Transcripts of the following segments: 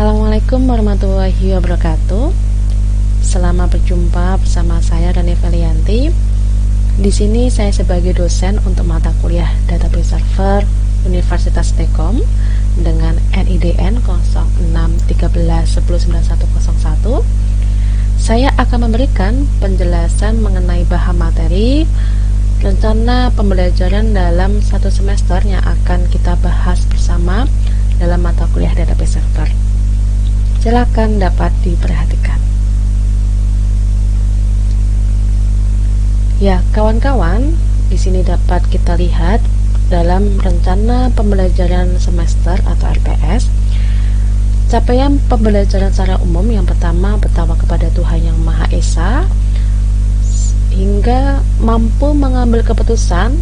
Assalamualaikum warahmatullahi wabarakatuh. Selamat berjumpa bersama saya Rani Felianti. Di sini saya sebagai dosen untuk mata kuliah Database Server Universitas Telkom dengan NIDN 0613119101. Saya akan memberikan penjelasan mengenai bahan materi rencana pembelajaran dalam satu semester yang akan kita bahas bersama dalam mata kuliah Database Server. Silakan dapat diperhatikan. Ya, kawan-kawan, di sini dapat kita lihat dalam rencana pembelajaran semester atau RPS. Capaian pembelajaran secara umum yang pertama bertakwa kepada Tuhan Yang Maha Esa hingga mampu mengambil keputusan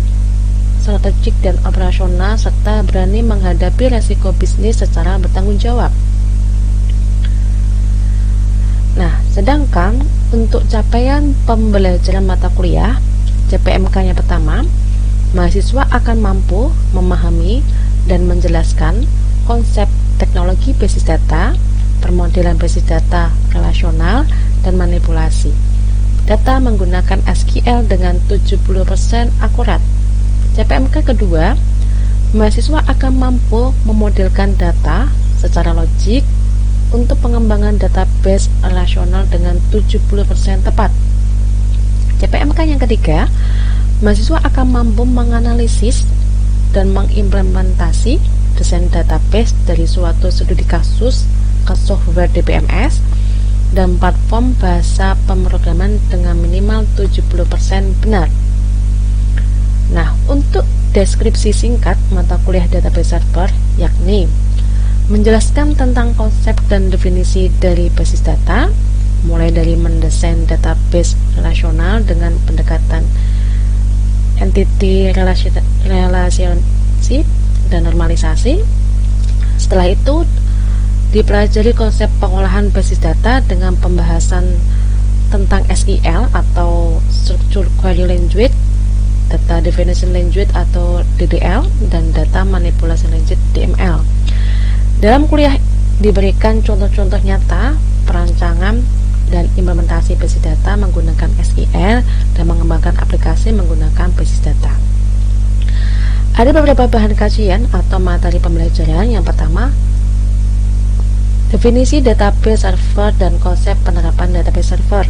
strategik dan operasional serta berani menghadapi resiko bisnis secara bertanggung jawab. Nah, sedangkan untuk capaian pembelajaran mata kuliah CPMK yang pertama, mahasiswa akan mampu memahami dan menjelaskan konsep teknologi basis data, permodelan basis data relasional, dan manipulasi data menggunakan SQL dengan 70% akurat. CPMK kedua, mahasiswa akan mampu memodelkan data secara logik untuk pengembangan database relasional dengan 70% tepat. CPMK yang ketiga, mahasiswa akan mampu menganalisis dan mengimplementasi desain database dari suatu studi kasus ke software DBMS dan platform bahasa pemrograman dengan minimal 70% benar. Nah, untuk deskripsi singkat mata kuliah Database Server yakni menjelaskan tentang konsep dan definisi dari basis data, mulai dari mendesain database relasional dengan pendekatan entity relationship dan normalisasi. Setelah itu dipelajari konsep pengolahan basis data dengan pembahasan tentang SQL atau Structure Query Language, Data Definition Language atau DDL, dan Data Manipulation Language DML. Dalam kuliah diberikan contoh-contoh nyata perancangan dan implementasi basis data menggunakan SQL dan mengembangkan aplikasi menggunakan basis data. Ada beberapa bahan kajian atau materi pembelajaran. Yang pertama, definisi database server dan konsep penerapan database server.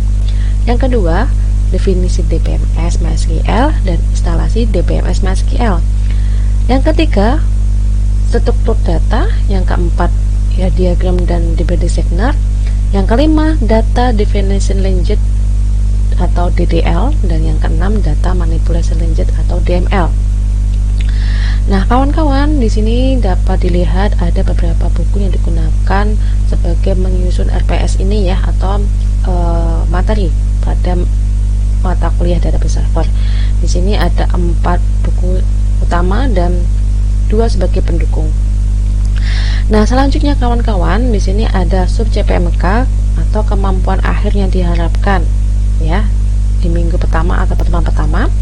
Yang kedua, definisi DBMS MySQL dan instalasi DBMS MySQL. Yang ketiga, struktur data. Yang keempat, ya, diagram dan DB designer. Yang kelima, data definition language atau DDL, dan yang keenam, data manipulation language atau DML. Nah, kawan-kawan, di sini dapat dilihat ada beberapa buku yang digunakan sebagai menyusun RPS ini, ya, atau materi pada mata kuliah Database Server. Di sini ada 4 buku utama dan 2 sebagai pendukung. Nah, selanjutnya kawan-kawan, di sini ada sub CPMK atau kemampuan akhir yang diharapkan, ya, di minggu pertama atau pertemuan pertama.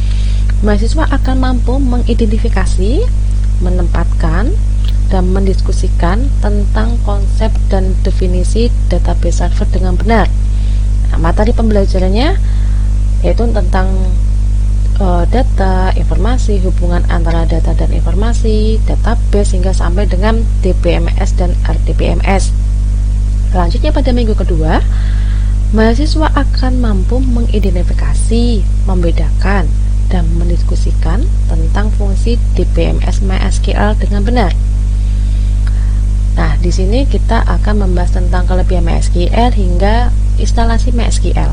Mahasiswa akan mampu mengidentifikasi, menempatkan, dan mendiskusikan tentang konsep dan definisi database server dengan benar. Nah, materi pembelajarannya yaitu tentang data, informasi, hubungan antara data dan informasi, database hingga sampai dengan DBMS dan RDBMS. Selanjutnya pada minggu kedua, mahasiswa akan mampu mengidentifikasi, membedakan, dan mendiskusikan tentang fungsi DBMS MySQL dengan benar. Nah, di sini kita akan membahas tentang kelebihan MySQL hingga instalasi MySQL.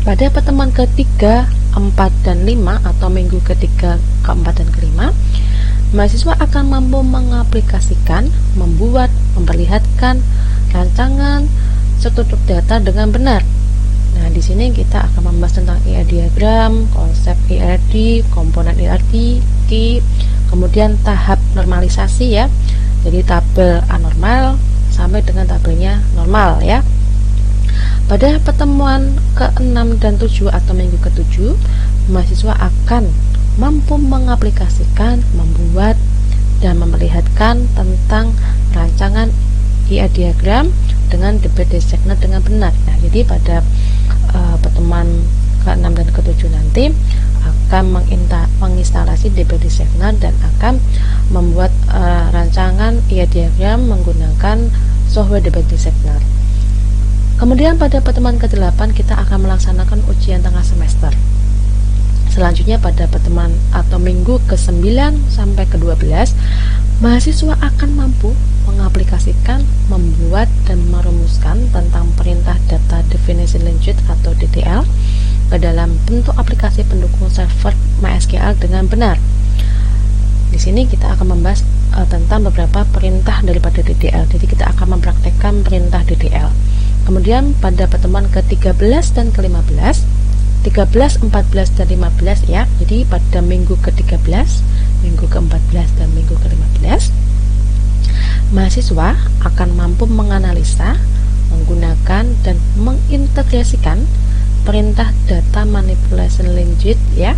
Pada pertemuan ketiga, 4, dan 5 atau minggu ketiga, keempat, dan kelima, mahasiswa akan mampu mengaplikasikan, membuat, memperlihatkan rancangan struktur data dengan benar. Nah, di sini kita akan membahas tentang ER diagram, konsep ERD, komponen ERD, key, kemudian tahap normalisasi, ya. Jadi tabel anormal sampai dengan tabelnya normal, ya. Pada pertemuan ke-6 dan 7 atau minggu ke-7, mahasiswa akan mampu mengaplikasikan, membuat, dan memperlihatkan tentang rancangan IA diagram dengan DB designer dengan benar. Nah, jadi pada pertemuan ke-6 dan ke-7 nanti akan menginstalasi DB designer dan akan membuat rancangan IA diagram menggunakan software DB designer. Kemudian pada pertemuan ke-8 kita akan melaksanakan ujian tengah semester. Selanjutnya pada pertemuan atau minggu ke-9 sampai ke-12, mahasiswa akan mampu mengaplikasikan, membuat, dan merumuskan tentang perintah data definisi lanjut atau DDL ke dalam bentuk aplikasi pendukung server MySQL dengan benar. Di sini kita akan membahas tentang beberapa perintah daripada DDL. Jadi kita akan mempraktekkan perintah DDL. Kemudian pada pertemuan ke-13 dan ke-15, 13, 14, dan 15 ya. Jadi pada minggu ke-13, minggu ke-14, dan minggu ke-15, mahasiswa akan mampu menganalisa, menggunakan, dan mengintegrasikan perintah data manipulation language ya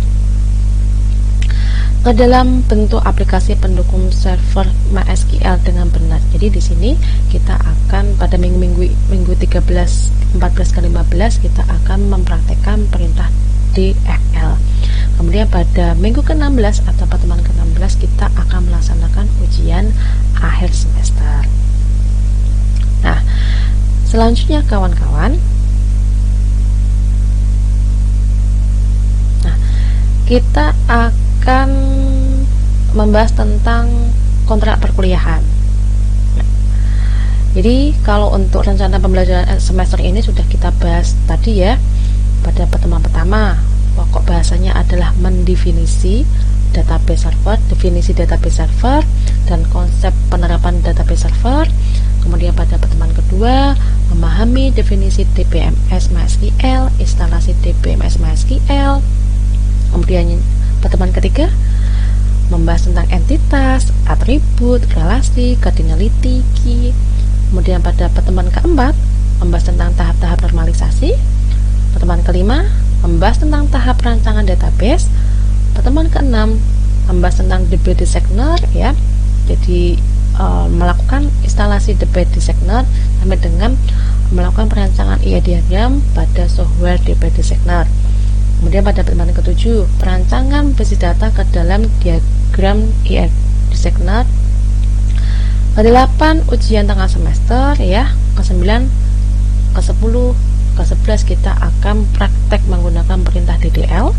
ke dalam bentuk aplikasi pendukung server MySQL dengan benar. Jadi di sini kita akan pada minggu 13, 14 ke 15 kita akan mempraktekkan perintah DDL. Kemudian pada minggu ke-16 atau pertemuan ke-16 kita akan melaksanakan ujian akhir semester. Nah, selanjutnya kawan-kawan, kita akan membahas tentang kontrak perkuliahan. Jadi kalau untuk rencana pembelajaran semester ini sudah kita bahas tadi ya. Pada pertemuan pertama, pokok bahasanya adalah mendefinisi database server, definisi database server, dan konsep penerapan database server. Kemudian pada pertemuan kedua, memahami definisi DBMS MySQL, instalasi DBMS MySQL. Kemudian pertemuan ketiga membahas tentang entitas, atribut, relasi, cardinality, key. Kemudian pada pertemuan keempat membahas tentang tahap-tahap normalisasi. Pertemuan kelima membahas tentang tahap rancangan database. Pertemuan keenam membahas tentang DB designer ya. Jadi melakukan instalasi DB designer sampai dengan melakukan perancangan IA diagram pada software DB designer. Kemudian pada pertemuan ke-7, perancangan basis data ke dalam diagram IA designer. Ke-8, ujian tengah semester ya. Ke-9, ke-10, ke-11 kita akan praktek menggunakan perintah DDL.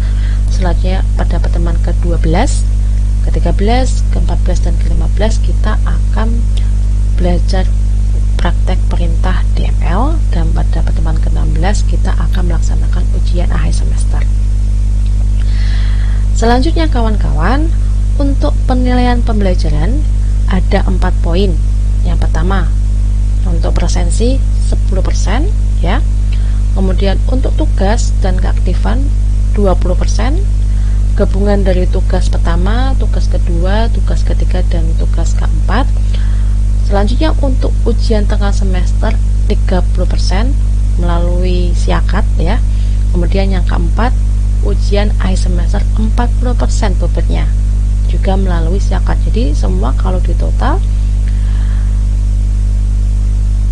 Selanjutnya pada pertemuan ke-12, ke-13, ke-14, dan ke-15 kita akan belajar praktek perintah DML, dan pada pertemuan ke-16 kita akan melaksanakan ujian akhir semester. Selanjutnya kawan-kawan, untuk penilaian pembelajaran ada 4 poin. Yang pertama, untuk presensi 10% ya. Kemudian untuk tugas dan keaktifan 20%. Gabungan dari tugas pertama, tugas kedua, tugas ketiga, dan tugas keempat. Selanjutnya untuk ujian tengah semester 30% melalui siakat ya. Kemudian yang keempat, ujian akhir semester 40% bebannya juga melalui siakat. Jadi semua kalau ditotal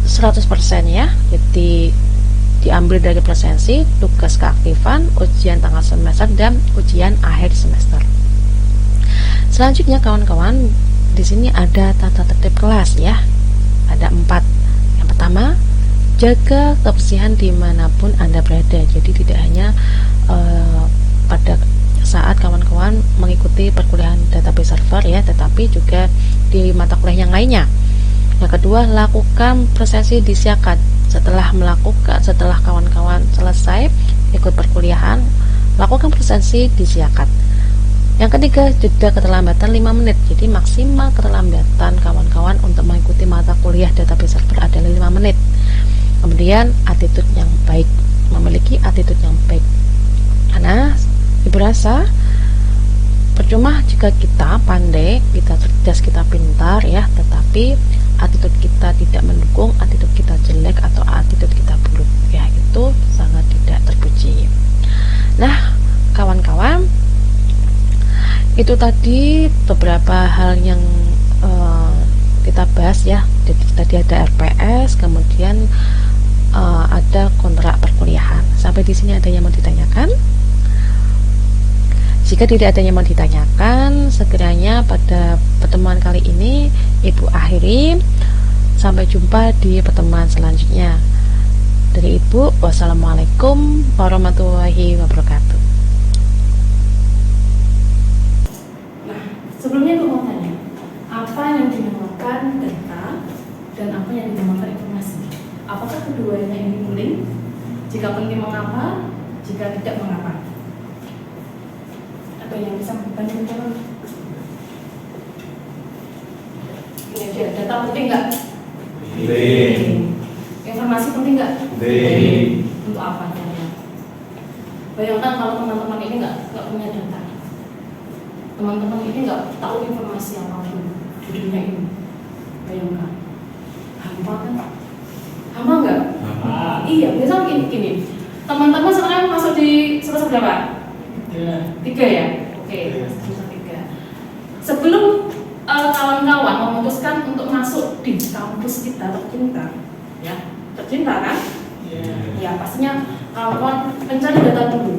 100% ya. Jadi diambil dari presensi, tugas keaktifan, ujian tengah semester, dan ujian akhir semester. Selanjutnya kawan-kawan, di sini ada tata tertib kelas ya. Ada 4. Yang pertama, jaga kebersihan dimanapun Anda berada. Jadi tidak hanya pada saat kawan-kawan mengikuti perkuliahan database server ya, tetapi juga di mata kuliah yang lainnya. Yang kedua, lakukan presensi di siakat. Setelah kawan-kawan selesai ikut perkuliahan, lakukan presensi di siakat. Yang ketiga, jeda keterlambatan 5 menit. Jadi maksimal keterlambatan kawan-kawan untuk mengikuti mata kuliah database server adalah 5 menit. Kemudian attitude yang baik, memiliki attitude yang baik. Karena ibu rasa percuma jika kita pandai, kita cerdas, kita pintar ya, tetapi attitude kita tidak mendukung, attitude kita jelek atau attitude kita buruk ya, itu sangat tidak terpuji. Nah kawan-kawan, itu tadi beberapa hal yang kita bahas ya Jadi tadi ada RPS, kemudian ada kontrak perkuliahan. Sampai di sini ada yang mau ditanyakan? Jika tidak ada yang mau ditanyakan, sekiranya pada pertemuan kali ini Ibu akhiri. Sampai jumpa di pertemuan selanjutnya. Dari Ibu, wassalamualaikum warahmatullahi wabarakatuh. Nah, sebelumnya aku mau tanya, apa yang dinamakan data dan apa yang dinamakan informasi? Apakah keduanya ini penting? Jika penting, mengapa? Jika tidak, mengapa? Ada yang bisa membantu teman? Ini aja, data penting nggak? Penting. Informasi penting nggak? Penting. Untuk apa? Bayangkan kalau teman-teman ini nggak punya data, teman-teman ini nggak tahu informasi apapun di dunia ini. Bayangkan, hampa kan? Hampa nggak? Iya, biasanya gini. Teman-teman sekarang masuk di semester berapa? 3 ya? Oke, semester 3. Sebelum kawan-kawan memutuskan untuk masuk di kampus kita tercinta, ya, tercinta kan? Ya, pastinya kawan-kawan mencari data dulu.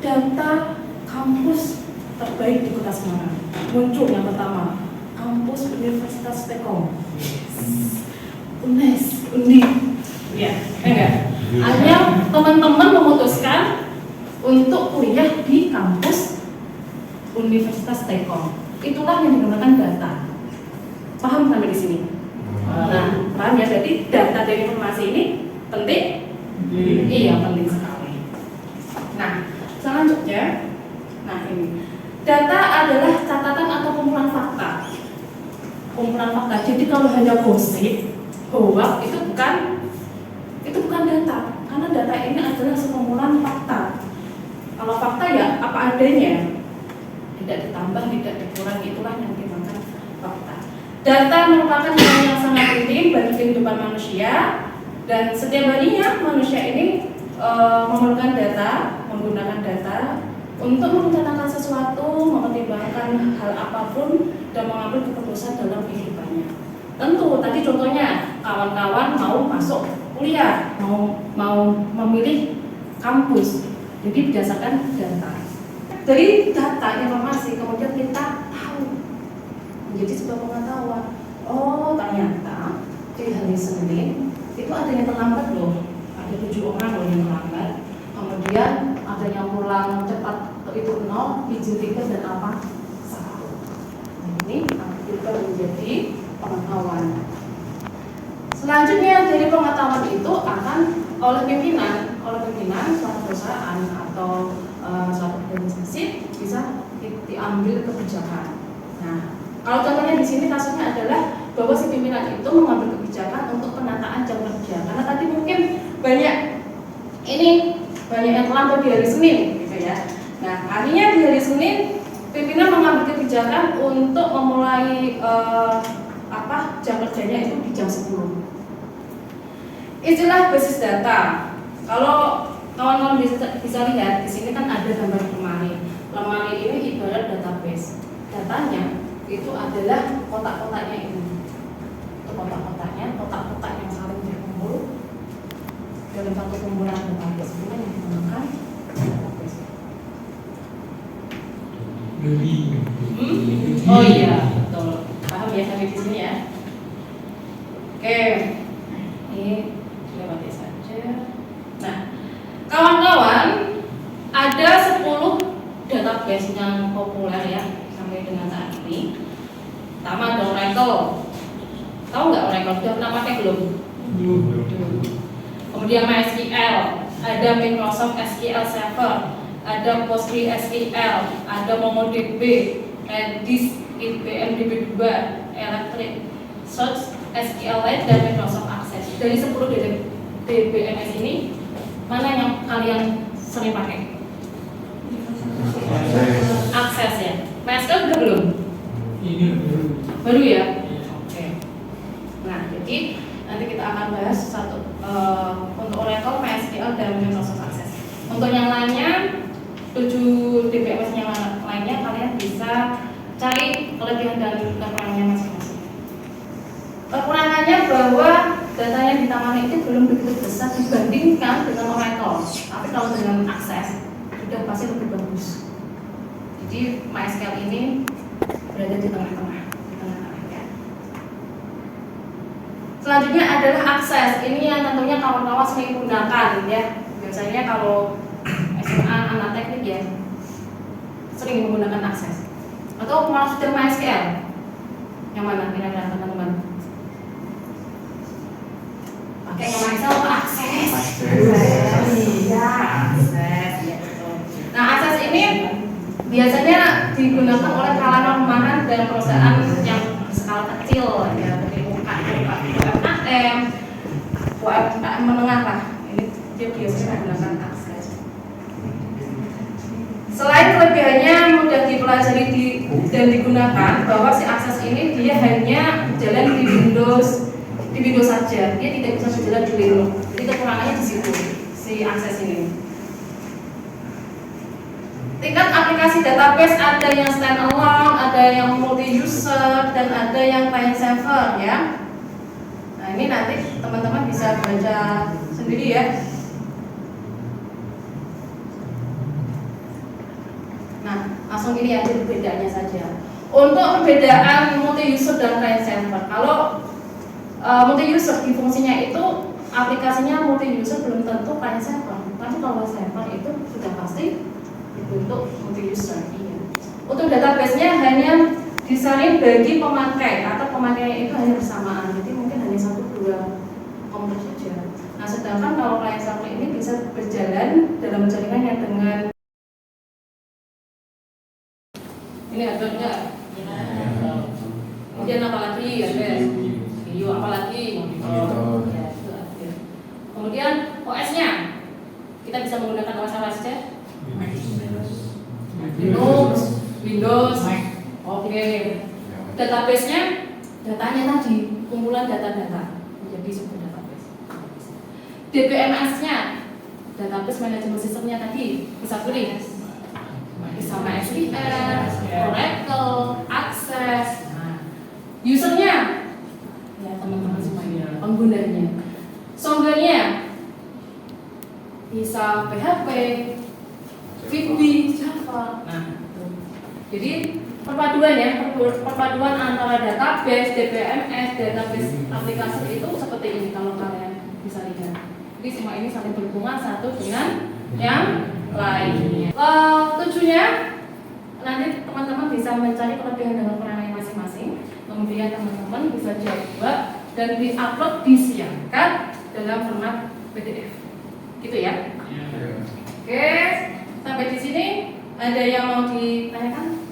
Data kampus terbaik di Kota Semarang. Muncul yang pertama, kampus Universitas Tekom. UNES, Undi. Ya, enggak. Akhirnya teman-teman memutuskan untuk kuliah di kampus Universitas Tekom. Itulah yang digunakan data. Paham sampai di sini? Nah, paham ya? Jadi data dan informasi ini penting? Iya, penting sekali. Nah, selanjutnya, nah ini data adalah catatan atau kumpulan fakta. Kumpulan fakta. Jadi kalau hanya gosip, hoax itu bukan data, karena data ini adalah sekumpulan fakta. Kalau fakta ya apa adanya, tidak ditambah, tidak dikurangi, itulah yang dimakan fakta. Data merupakan hal yang sangat penting bagi kehidupan manusia, dan setiap harinya manusia ini memerlukan data, menggunakan data untuk merencanakan sesuatu, mempertimbangkan hal apapun, dan mengambil keputusan dalam kehidupannya. Tentu tadi contohnya kawan-kawan mau masuk kuliah, mau memilih kampus, jadi berdasarkan data. Dari data informasi kemudian kita tahu, menjadi sebuah pengetahuan. Oh, ternyata di hari Senin itu ada yang terlambat loh, ada 7 orang loh yang terlambat. Kemudian ada yang pulang cepat itu 0, izin 3 dan apa 1. Nah, ini juga menjadi pengetahuan. Selanjutnya dari pengetahuan itu akan oleh pimpinan suatu perusahaan atau suatu organisasi bisa diambil kebijakan. Nah, kalau contohnya di sini kasusnya adalah bahwa si pimpinan itu mengambil kebijakan untuk penataan jam kerja. Karena tadi mungkin banyak yang terlambat di hari Senin, gitu ya. Nah, akhirnya di hari Senin pimpinan mengambil kebijakan untuk memulai jam kerjanya itu di jam 10. Istilah basis data. Kalau kawan-kawan bisa lihat di sini kan ada gambar lemari. Lemari ini ibarat database. Datanya itu adalah kotak-kotaknya ini. Itu kotak-kotaknya, kotak-kotak yang saling berkumpul dalam satu kumpulan database. Ini yang dinamakan database. Oh iya, betul. Paham ya sampai di sini ya? Oke. Ini lewati saja. Nah, kawan-kawan, ada 10 database yang populer ya sampai dengan saat ini. Pertama ada Oracle. Tahu nggak Oracle? Sudah pernah pakai belum? Belum. Kemudian MySQL, ada Microsoft SQL Server, ada PostgreSQL, ada MongoDB, Redis, IBM DB2, Elasticsearch, SQLite, dan Microsoft Access. Dari 10 DBMS ini, mana yang kalian sering pakai? Access ya. MySQL udah belum? Ini Baru ya? Oke. Nah, jadi nanti kita akan bahas untuk Oracle, MySQL, dan Microsoft Access. Untuk yang lainnya, 7 DBMS yang lainnya kalian bisa cari kelebihan dan kekurangannya masing-masing. Kekurangannya bahwa data yang ditangani itu belum begitu besar dibandingkan dengan Oracle. Tapi kalau dengan akses sudah pasti lebih bagus. Jadi MySQL ini berada di tengah-tengah, ya. Selanjutnya adalah akses. Ini yang tentunya kawan-kawan sering gunakan, ya. Biasanya kalau SMA anak teknik ya sering menggunakan akses. Atau malah sudah MySQL. Yang mana kira-kira teman-teman? Pakai yang MySQL atau akses? Iya, akses. Ya, betul. Nah, akses ini biasanya digunakan oleh kalangan rumahan dan perusahaan yang berskala kecil, ya, seperti UMKM, UMKM menengah lah. Ini dia biasanya menggunakan akses. Selain kelebihannya mudah dipelajari dan digunakan, bahwa si akses ini dia hanya berjalan di Windows saja, dia tidak bisa berjalan di Linux. Jadi kekurangannya di situ si akses ini. Tingkat aplikasi database ada yang standalone, ada yang multi user, dan ada yang client server, ya. Nah, ini nanti teman-teman bisa baca sendiri ya. Nah, langsung ini aja perbedaannya saja. Untuk perbedaan multi user dan client server, kalau multi user di fungsinya itu aplikasinya multi user belum tentu client server, tapi kalau server itu sudah pasti dibentuk multi user. Iya. Untuk database-nya hanya disalin bagi pemakai atau pemakainya itu hanya bersamaan, jadi mungkin hanya 1-2 komputer saja. Nah, sedangkan kalau client server ini bisa berjalan dalam jaringan yang dengan ini ada enggak? Kemudian apa lagi? Ada video apa lagi? Monitor. Ya, itu ada. Kemudian OS-nya kita bisa menggunakan OS apa saja? Windows. Oke. Database-nya, datanya tadi, kumpulan data-data menjadi sebuah database. DBMS-nya, database management system-nya tadi, bisa pilih sama SQL, Oracle, Access. Usernya, ya teman-teman semuanya, penggunanya. Software-nya bisa PHP, VB, Java. Nah, itu. Jadi perpaduan antara database, DBMS, database aplikasi itu seperti ini kalau kalian bisa lihat. Jadi semua ini saling berhubungan satu dengan yang lainnya. Tujuannya nanti teman-teman bisa mencari kelebihan dan kekurangannya masing-masing. Kemudian teman-teman bisa jawab dan diupload, disiapkan dalam format PDF. Gitu ya. Oke, sampai di sini ada yang mau ditanyakan?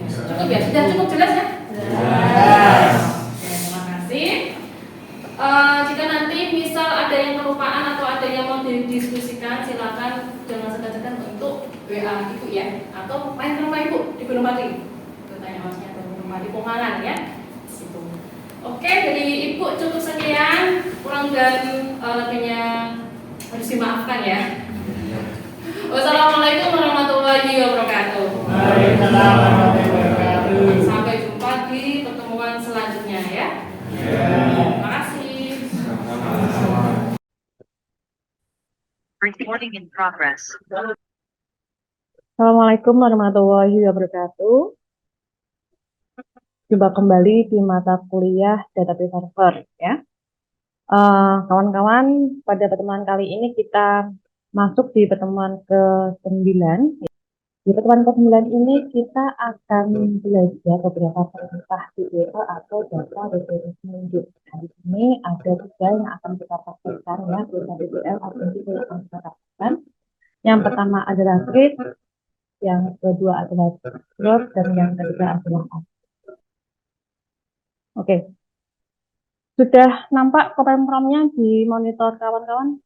Cukup ya? Sudah cukup jelas ya? Jelas. Oke, terima kasih. Jika nanti misal ada yang kelupaan atau ada yang mau didiskusikan, silakan jangan segan-segan untuk WA Ibu ya, atau main ke rumah Ibu di Gunung Pati. Tanya masnya ke Gunung Pati Pongalan ya. Situ. Oke, dari Ibu cukup sekian, kurang dan lebihnya harus dimaafkan ya. Wassalamualaikum warahmatullahi wabarakatuh. Waalaikumsalam warahmatullahi wabarakatuh. Sampai jumpa di pertemuan selanjutnya ya. Terima kasih. Recording in progress. Assalamualaikum warahmatullahi wabarakatuh. Jumpa kembali di mata kuliah Database Server ya. Kawan-kawan, pada pertemuan kali ini kita masuk di pertemuan ke-9. Di pertemuan ke-9 ini kita akan belajar beberapa perintah DDL atau data database manager. Di sini ada 3 yang akan kita praktekkan ya, perintah DDL atau yang akan kita praktekkan. Yang pertama adalah create, yang kedua adalah drop, dan yang ketiga adalah add. Oke. Sudah nampak command prompt-nya di monitor kawan-kawan?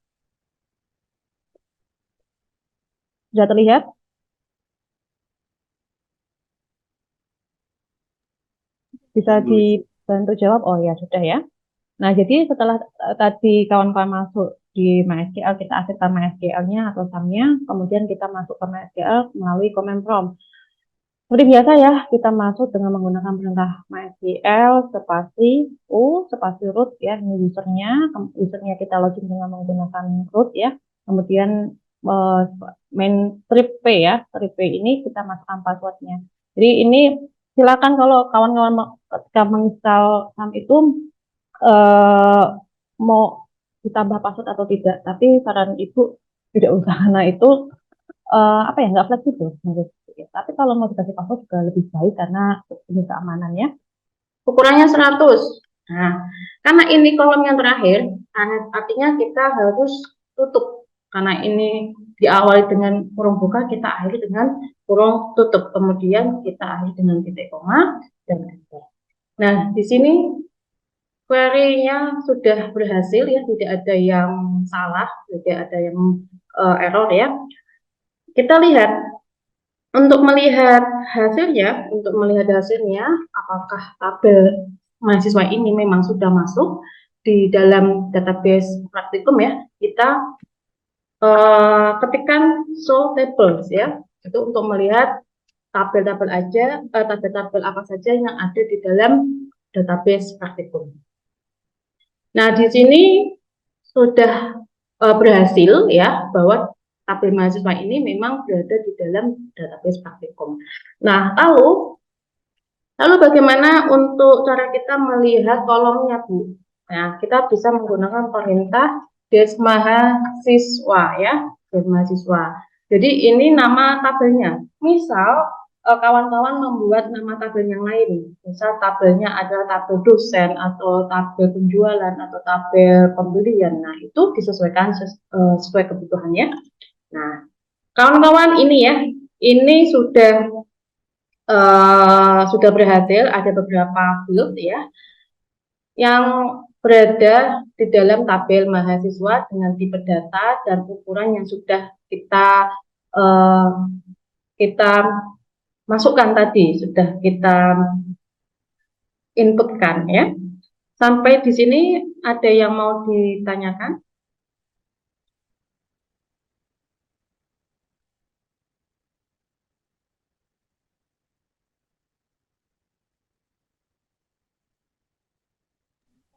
Sudah terlihat? Bisa dibantu jawab? Oh ya, sudah ya. Nah, jadi setelah tadi kawan-kawan masuk di MySQL, kita aktifkan MySQL-nya atau SAM-nya, kemudian kita masuk ke MySQL melalui command prompt. Seperti biasa ya, kita masuk dengan menggunakan perintah MySQL spasi U spasi root ya, ini usernya. Usernya kita login dengan menggunakan root ya. Kemudian main strip P ya, strip P ini kita masukkan passwordnya. Jadi ini silakan kalau kawan-kawan ketika menginstal SAM itu mau ditambah password atau tidak. Tapi saran ibu tidak usah, karena itu apa ya, nggak fleksibel menurut saya. Tapi kalau mau dikasih password juga lebih baik karena demi keamanannya. Ukurannya 100. Nah, karena ini kolom yang terakhir, artinya kita harus tutup. Karena ini diawali dengan kurung buka, kita akhiri dengan kurung tutup. Kemudian kita akhiri dengan titik koma dan enter. Nah, di sini query-nya sudah berhasil ya, tidak ada yang salah, tidak ada yang error ya. Kita lihat untuk melihat hasilnya, apakah tabel mahasiswa ini memang sudah masuk di dalam database praktikum ya, kita ketikkan show tables ya, itu untuk melihat tabel-tabel apa saja yang ada di dalam database praktikum. Nah, di sini sudah berhasil ya, bahwa tabel mahasiswa ini memang berada di dalam database praktikum. Nah, lalu bagaimana untuk cara kita melihat kolomnya, Bu? Nah, kita bisa menggunakan perintah des mahasiswa ya, des mahasiswa. Jadi ini nama tabelnya. Misal kawan-kawan membuat nama tabel yang lain, misal tabelnya adalah tabel dosen atau tabel penjualan atau tabel pembelian. Nah, itu disesuaikan sesuai kebutuhannya. Nah, kawan-kawan ini ya, ini sudah berhasil. Ada beberapa field ya yang berada di dalam tabel mahasiswa dengan tipe data dan ukuran yang sudah kita masukkan tadi, sudah kita inputkan ya. Sampai di sini ada yang mau ditanyakan?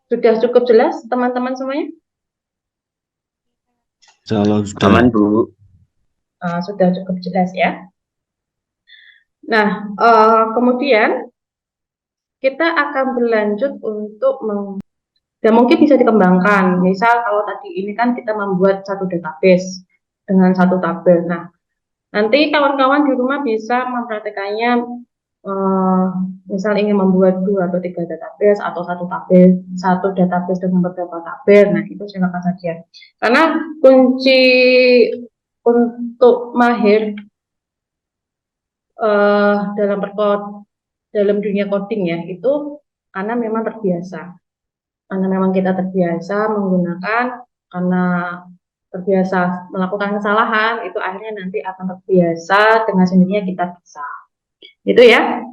Sudah cukup jelas teman-teman semuanya? Aman, Bu. Sudah cukup jelas ya. Nah, kemudian kita akan berlanjut untuk dan mungkin bisa dikembangkan. Misal kalau tadi ini kan kita membuat satu database dengan satu tabel. Nah, nanti kawan-kawan di rumah bisa mempraktekannya, misal ingin membuat 2 atau 3 database atau satu database dengan beberapa tabel. Nah, itu silakan saja. Karena kunci untuk mahir dalam dunia coding ya, itu karena memang kita terbiasa menggunakan, karena terbiasa melakukan kesalahan, itu akhirnya nanti akan terbiasa dengan sendirinya kita bisa. Itu ya.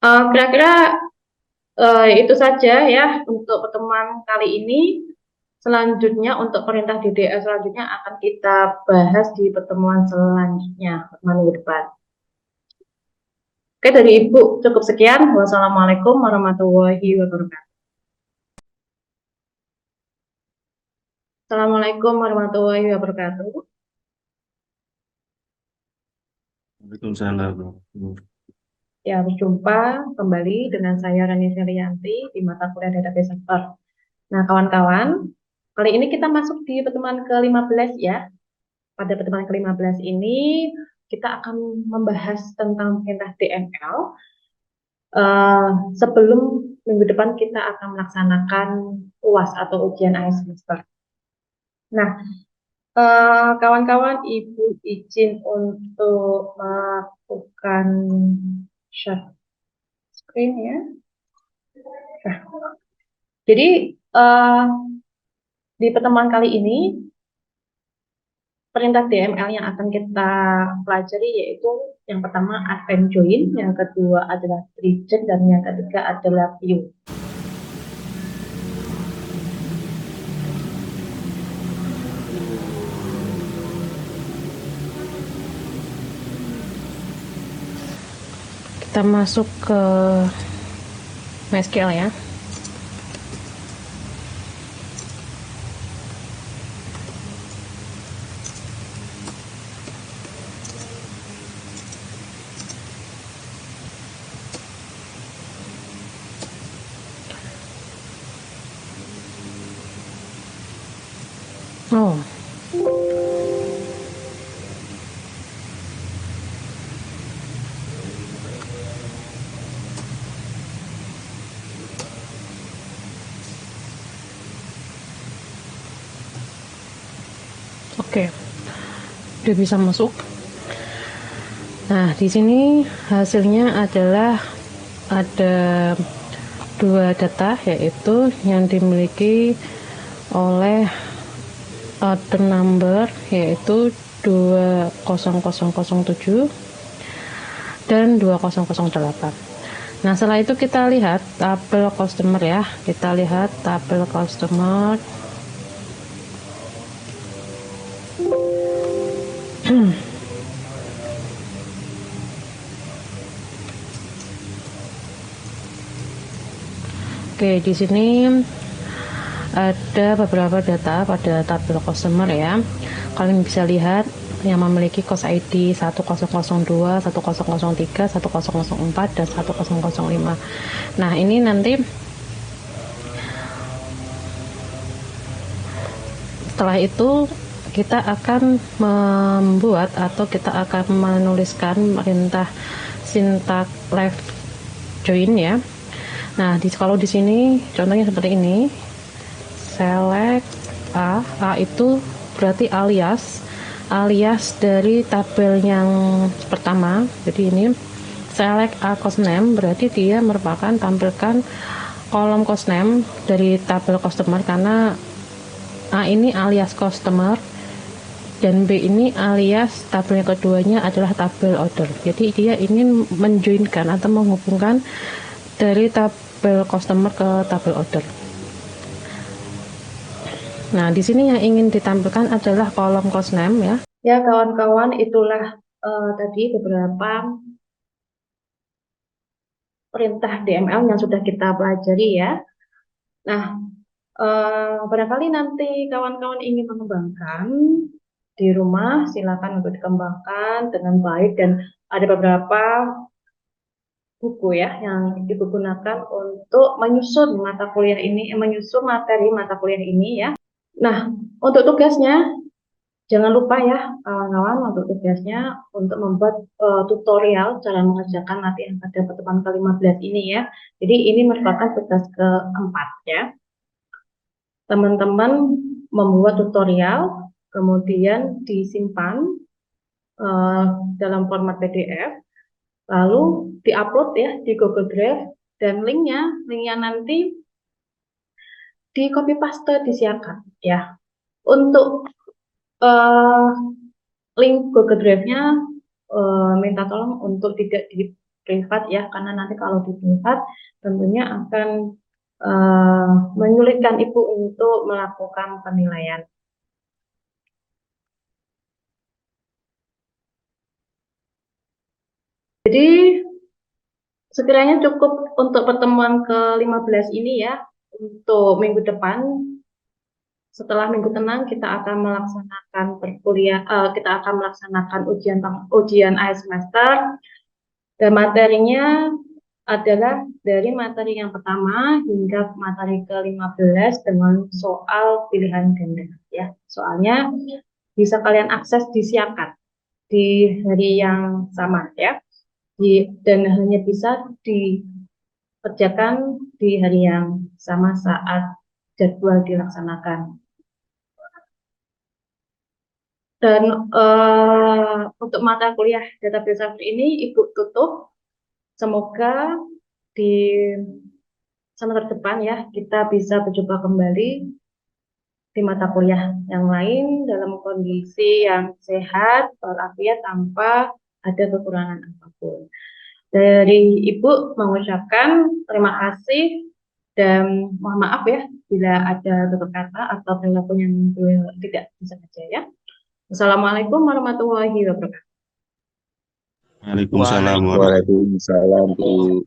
Kira-kira itu saja ya untuk pertemuan kali ini. Selanjutnya untuk perintah DDL selanjutnya akan kita bahas di pertemuan selanjutnya, minggu depan. Oke, dari Ibu cukup sekian. Wassalamualaikum warahmatullahi wabarakatuh. Assalamualaikum warahmatullahi wabarakatuh. Waalaikumsalam. Ya, berjumpa kembali dengan saya Rani Selianti di mata kuliah Database Server. Nah, kawan-kawan, kali ini kita masuk di pertemuan ke-15 ya. Pada pertemuan ke-15 ini kita akan membahas tentang perintah DML. Sebelum minggu depan kita akan melaksanakan UAS atau ujian akhir semester. Nah, kawan-kawan, Ibu izin untuk melakukan share screen ya. Nah, jadi di pertemuan kali ini perintah DML yang akan kita pelajari yaitu yang pertama advent join, yang kedua adalah reject, dan yang ketiga adalah view. kita masuk ke MySQL ya. Oh, oke, udah bisa masuk. Nah, di sini hasilnya adalah ada dua data, yaitu yang dimiliki oleh order number yaitu 20007 dan 2008. Nah, setelah itu kita lihat tabel customer ya. Kita lihat tabel customer. Oke, di sini ada beberapa data pada tabel customer ya. Kalian bisa lihat yang memiliki cos ID 1002, 1003, 1004, dan 1005. Nah, ini nanti setelah itu kita akan membuat atau kita akan menuliskan perintah syntax left join ya. Nah, kalau di sini contohnya seperti ini, select A itu berarti alias dari tabel yang pertama. Jadi ini select A cost name berarti dia merupakan tampilkan kolom cost name dari tabel customer, karena A ini alias customer dan B ini alias tabel yang keduanya adalah tabel order. Jadi dia ingin menjoinkan atau menghubungkan dari tabel customer ke tabel order. Nah, di sini yang ingin ditampilkan adalah kolom cost name ya. Ya, kawan-kawan, itulah tadi beberapa perintah DML yang sudah kita pelajari ya. Nah, barangkali nanti kawan-kawan ingin mengembangkan di rumah, silakan untuk dikembangkan dengan baik, dan ada beberapa buku ya yang digunakan untuk menyusun mata kuliah ini, menyusun materi mata kuliah ini ya. Nah, untuk tugasnya jangan lupa ya kawan-kawan, untuk tugasnya untuk membuat tutorial cara mengerjakan latihan pada pertemuan ke-15 ini ya. Jadi ini merupakan tugas keempat ya. Teman-teman membuat tutorial, kemudian disimpan dalam format PDF, lalu diupload ya di Google Drive, dan linknya nanti di copy paste disiapkan ya. Untuk link Google Drive-nya minta tolong untuk tidak di privat ya, karena nanti kalau di privat tentunya akan menyulitkan Ibu untuk melakukan penilaian. Jadi sekiranya cukup untuk pertemuan ke-15 ini ya. Untuk minggu depan, setelah minggu tenang, kita akan melaksanakan kita akan melaksanakan ujian akhir semester, dan materinya adalah dari materi yang pertama hingga materi ke-15 dengan soal pilihan ganda ya. Soalnya bisa kalian akses di Siakat di hari yang sama ya. Dan hanya bisa dikerjakan di hari yang sama saat jadwal dilaksanakan. Dan untuk mata kuliah database server ini Ibu tutup. Semoga di semester depan ya kita bisa berjumpa kembali di mata kuliah yang lain dalam kondisi yang sehat walafiat tanpa ada kekurangan apapun. Dari Ibu mengucapkan terima kasih dan mohon maaf ya bila ada tutur kata atau perilaku yang tidak disengaja ya. Wassalamualaikum warahmatullahi wabarakatuh. Waalaikumsalam warahmatullahi Waalaikumsalam Bu.